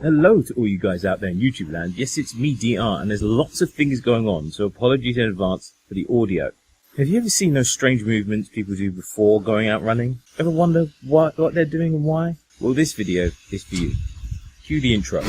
Hello to all you guys out there in YouTube land. Yes, it's me, DR, and there's lots of things going on, so apologies in advance for the audio. Have you ever seen those strange movements people do before going out running? Ever wonder what they're doing and why? Well, this video is for you. Cue the intro.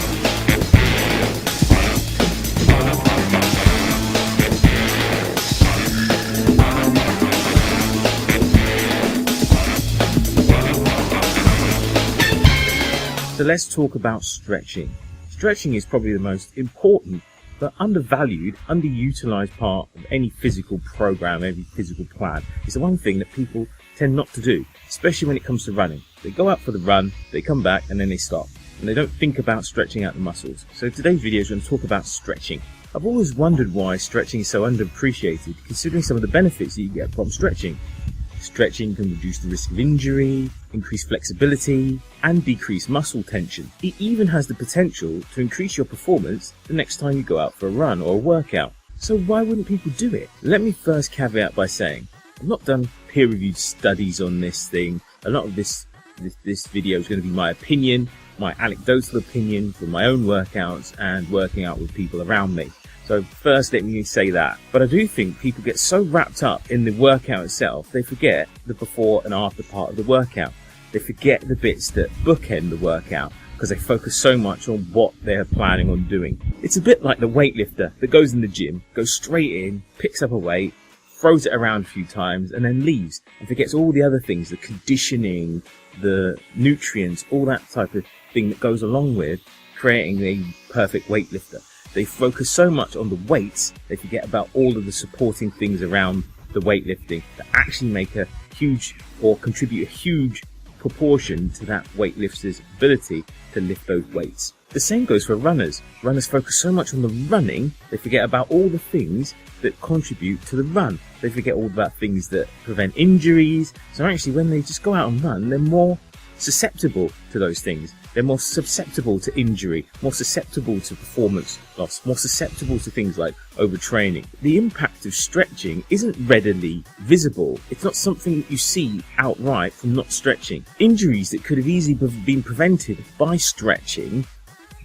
So let's talk about stretching. Stretching is probably the most important but undervalued, underutilized part of any physical program, any physical plan. It's the one thing that people tend not to do, especially when it comes to running. They go out for the run, they come back and then they stop. And they don't think about stretching out the muscles. So today's video is going to talk about stretching. I've always wondered why stretching is so underappreciated, considering some of the benefits that you get from stretching. Stretching can reduce the risk of injury, increase flexibility, and decrease muscle tension. It even has the potential to increase your performance the next time you go out for a run or a workout. So why wouldn't people do it? Let me first caveat by saying, I've not done peer-reviewed studies on this thing. A lot of this video is going to be my opinion, my anecdotal opinion from my own workouts and working out with people around me. So first, let me say that. But I do think people get so wrapped up in the workout itself, they forget the before and after part of the workout. They forget the bits that bookend the workout because they focus so much on what they're planning on doing. It's a bit like the weightlifter that goes in the gym, goes straight in, picks up a weight, throws it around a few times and then leaves and forgets all the other things, the conditioning, the nutrients, all that type of thing that goes along with creating a perfect weightlifter. They focus so much on the weights, they forget about all of the supporting things around the weightlifting that actually make a huge or contribute a huge proportion to that weightlifter's ability to lift those weights. The same goes for runners. Runners focus so much on the running, they forget about all the things that contribute to the run. They forget all about things that prevent injuries. So actually when they just go out and run, they're more susceptible to those things. They're more susceptible to injury, more susceptible to performance loss, more susceptible to things like overtraining. The impact of stretching isn't readily visible. It's not something that you see outright from not stretching. Injuries that could have easily been prevented by stretching,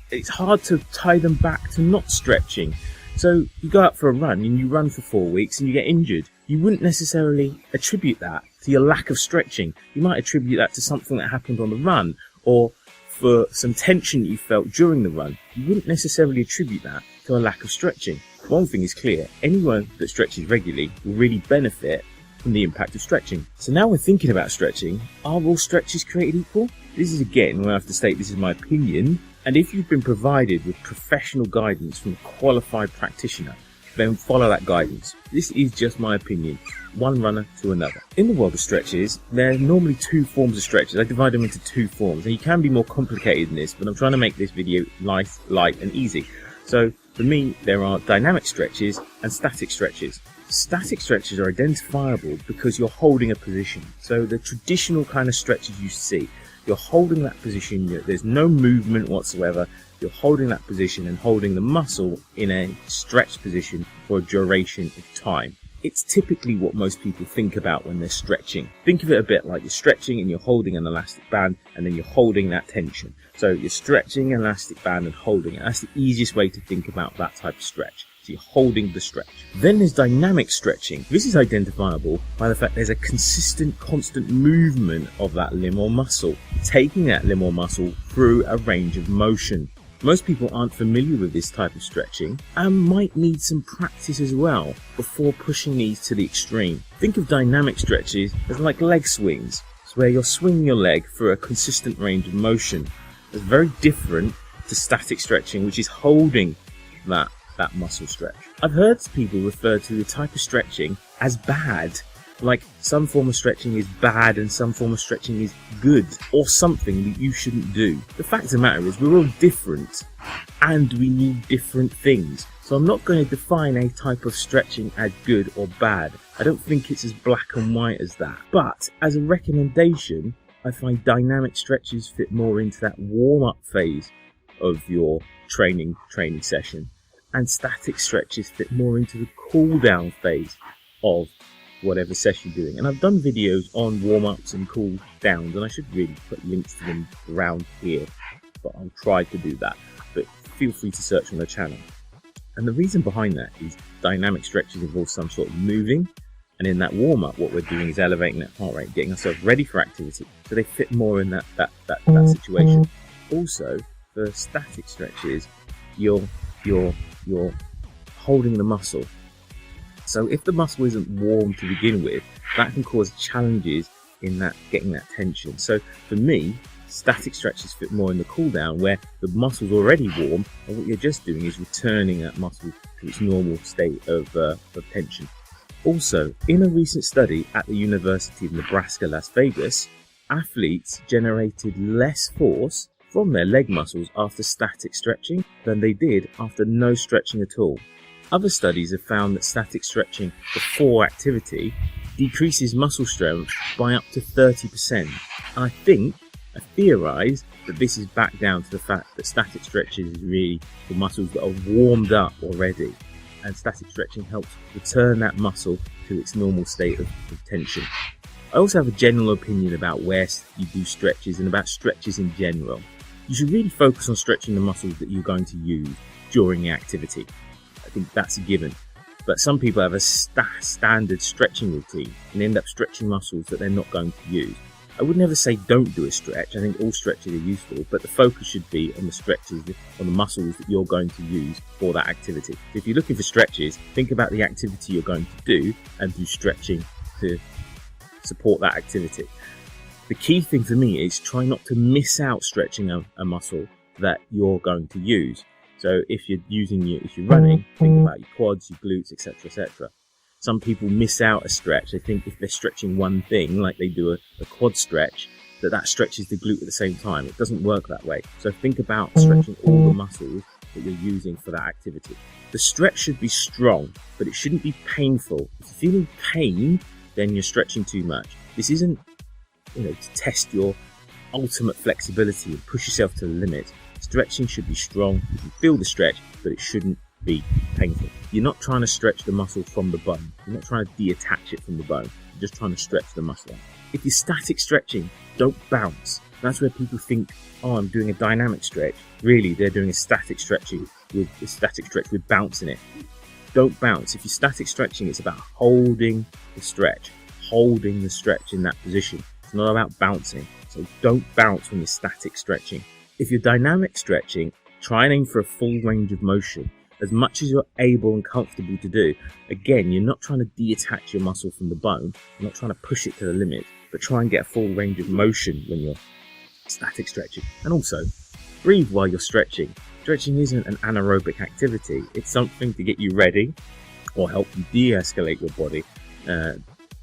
it's hard to tie them back to not stretching. So you go out for a run and you run for 4 weeks and you get injured. You wouldn't necessarily attribute that to your lack of stretching. You might attribute that to something that happened on the run or for some tension you felt during the run. You wouldn't necessarily attribute that to a lack of stretching. One thing is clear, anyone that stretches regularly will really benefit from the impact of stretching. So now we're thinking about stretching, are all stretches created equal? This is again where I have to state this is my opinion, and if you've been provided with professional guidance from a qualified practitioner, then follow that guidance. This is just my opinion, one runner to another. In the world of stretches, there are normally two forms of stretches. I divide them into two forms, and you can be more complicated than this, but I'm trying to make this video light and easy. So for me, there are dynamic stretches and static stretches. Static stretches are identifiable because you're holding a position. So the traditional kind of stretches you see, you're holding that position, there's no movement whatsoever, you're holding that position and holding the muscle in a stretched position for a duration of time. It's typically what most people think about when they're stretching. Think of it a bit like you're stretching and you're holding an elastic band and then you're holding that tension. So you're stretching an elastic band and holding it. That's the easiest way to think about that type of stretch. So you're holding the stretch. Then there's dynamic stretching. This is identifiable by the fact there's a consistent, constant movement of that limb or muscle, taking that limb or muscle through a range of motion. Most people aren't familiar with this type of stretching and might need some practice as well before pushing these to the extreme. Think of dynamic stretches as like leg swings. It's where you're swinging your leg through a consistent range of motion. It's very different to static stretching, which is holding that muscle stretch. I've heard people refer to the type of stretching as bad, like some form of stretching is bad and some form of stretching is good, or something that you shouldn't do. The fact of the matter is we're all different and we need different things. So I'm not going to define a type of stretching as good or bad. I don't think it's as black and white as that. But as a recommendation, I find dynamic stretches fit more into that warm-up phase of your training session, and static stretches fit more into the cool-down phase of whatever session you're doing. And I've done videos on warm-ups and cool-downs, and I should really put links to them around here. but I'll try to do that. But feel free to search on the channel. And the reason behind that is dynamic stretches involve some sort of moving, and in that warm-up what we're doing is elevating that heart rate, getting ourselves ready for activity, so they fit more in that situation. Also, for static stretches, you're holding the muscle. So if the muscle isn't warm to begin with, that can cause challenges in that getting that tension. So for me, static stretches fit more in the cool down, where the muscle's already warm, and what you're just doing is returning that muscle to its normal state of tension. Also, in a recent study at the University of Nebraska, Las Vegas, athletes generated less force from their leg muscles after static stretching than they did after no stretching at all. Other studies have found that static stretching before activity decreases muscle strength by up to 30%. And I theorise that this is back down to the fact that static stretches is really for muscles that are warmed up already, and static stretching helps return that muscle to its normal state of tension. I also have a general opinion about where you do stretches and about stretches in general. You should really focus on stretching the muscles that you're going to use during the activity. I think that's a given. But some people have a standard stretching routine and end up stretching muscles that they're not going to use. I would never say don't do a stretch. I think all stretches are useful, but the focus should be on the stretches, on the muscles that you're going to use for that activity. So if you're looking for stretches, think about the activity you're going to do and do stretching to support that activity. The key thing for me is try not to miss out stretching a muscle that you're going to use. So if you're running, think about your quads, your glutes, etc., etc. Some people miss out a stretch. They think if they're stretching one thing, like they do a quad stretch, that stretches the glute at the same time. It doesn't work that way. So think about stretching all the muscles that you're using for that activity. The stretch should be strong, but it shouldn't be painful. If you're feeling pain, then you're stretching too much. This isn't, to test your ultimate flexibility and push yourself to the limit. Stretching should be strong. You can feel the stretch, but it shouldn't be painful. You're not trying to stretch the muscle from the bone. You're not trying to detach it from the bone. You're just trying to stretch the muscle out. If you're static stretching, don't bounce. That's where people think, oh, I'm doing a dynamic stretch. Really, they're doing a static stretching with a static stretch with bounce in it. Don't bounce. If you're static stretching, it's about holding the stretch in that position. It's not about bouncing. So don't bounce when you're static stretching. If you're dynamic stretching, try and aim for a full range of motion, as much as you're able and comfortable to do. Again, you're not trying to detach your muscle from the bone. You're not trying to push it to the limit, but try and get a full range of motion when you're static stretching. And also, breathe while you're stretching. Stretching isn't an anaerobic activity. It's something to get you ready or help you de-escalate your body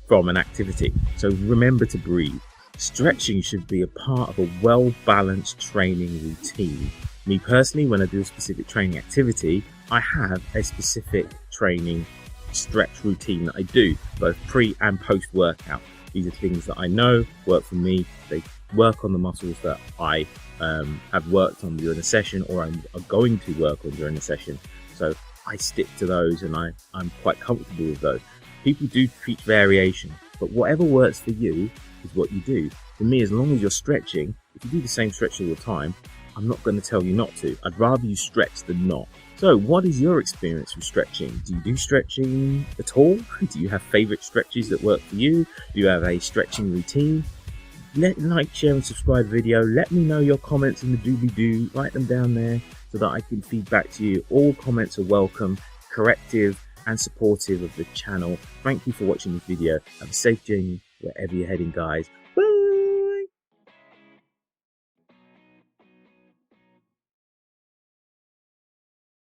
from an activity. So remember to breathe. Stretching should be a part of a well-balanced training routine. Me personally, when I do a specific training activity, I have a specific training stretch routine that I do, both pre and post workout. These are things that I know work for me. They work on the muscles that I have worked on during a session, or I'm going to work on during a session. So I stick to those, and I'm quite comfortable with those. People do teach variation, but whatever works for you is what you do. For me, as long as you're stretching, if you do the same stretch all the time, I'm not going to tell you not to. I'd rather you stretch than not. So what is your experience with stretching? Do you do stretching at all? Do you have favourite stretches that work for you? Do you have a stretching routine? Like, share and subscribe the video. Let me know your comments in the doobly-doo. Write them down there so that I can feed back to you. All comments are welcome, corrective and supportive of the channel. Thank you for watching this video. Have a safe journey wherever you're heading, guys.